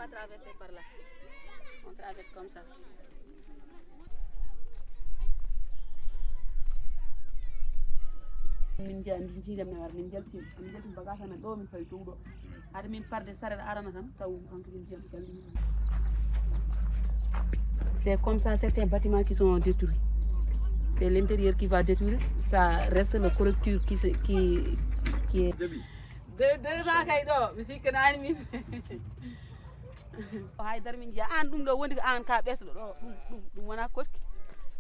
pas traverser par là. On traverse comme ça. min jiidam ne war min jalti bagage amen ɗo min fawi dow ɗo hade min parde saret arana tan taw hanko min jiyam jalli. C'est comme ça certains bâtiments qui sont détruits. C'est l'intérieur qui va détruire, ça reste le correcture qui est deux ans kay ɗo mi sikkanani min haydara min jiya an ɗum ɗo wondi ko an ka ɓesɗo ɗo ɗum wona kotki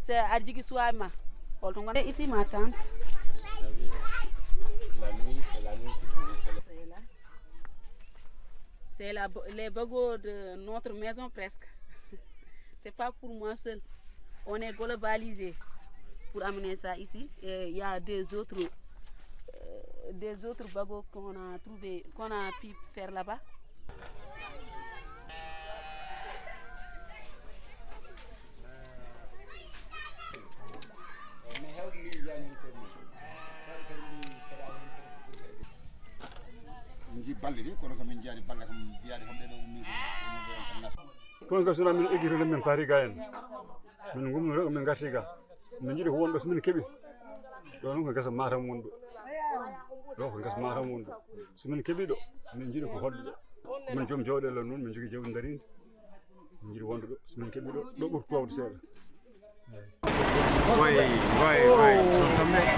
c'est aɗa jogui suwaɓe ma holto gon ici ma tante. La nuit, c'est la nuit qui vous c'est les bagos de notre maison presque. C'est pas pour moi seul. On est globalisé pour amener ça ici. Et il y a des autres bagos qu'on a trouvé, qu'on a pu faire là-bas. Kon ga suna min egirde min paari ga en min gumno min garti ga min jidi ko wonɗo so min keɓi ɗo noon ko gasa matam wonɗo ɗo ko gasa matam wonɗo so min keɓi ɗo min jiɗi ko hodde ɗo min joom jawɗele noon min jogui jawdi darinde min jiɗi wonde ɗo so min keɓi ɗo ɓurti towde seeɗa. Oui, sont tombés.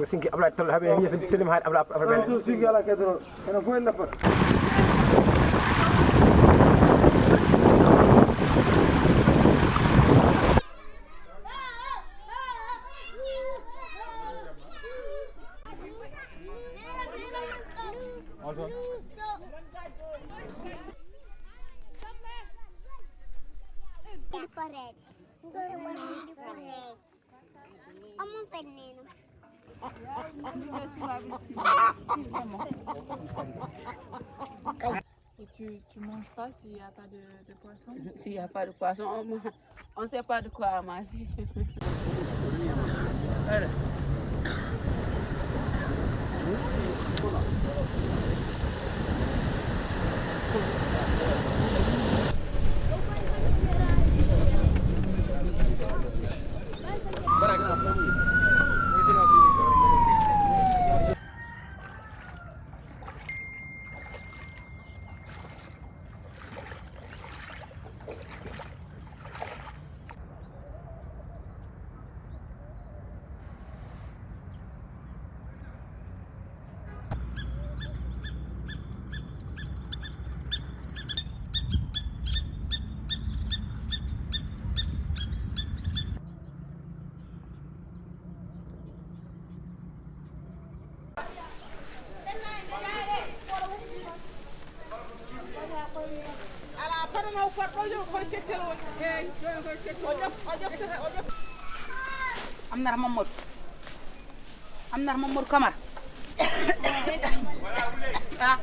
Sinki abla tol habe yeso telim haade abla ben so sinki ala kedro ena fo la pat Et tu manges pas s'il n'y a pas de poisson? S'il n'y a pas de poisson, on ne sait pas de quoi manger. Amnar Mamadou Camara. Ah.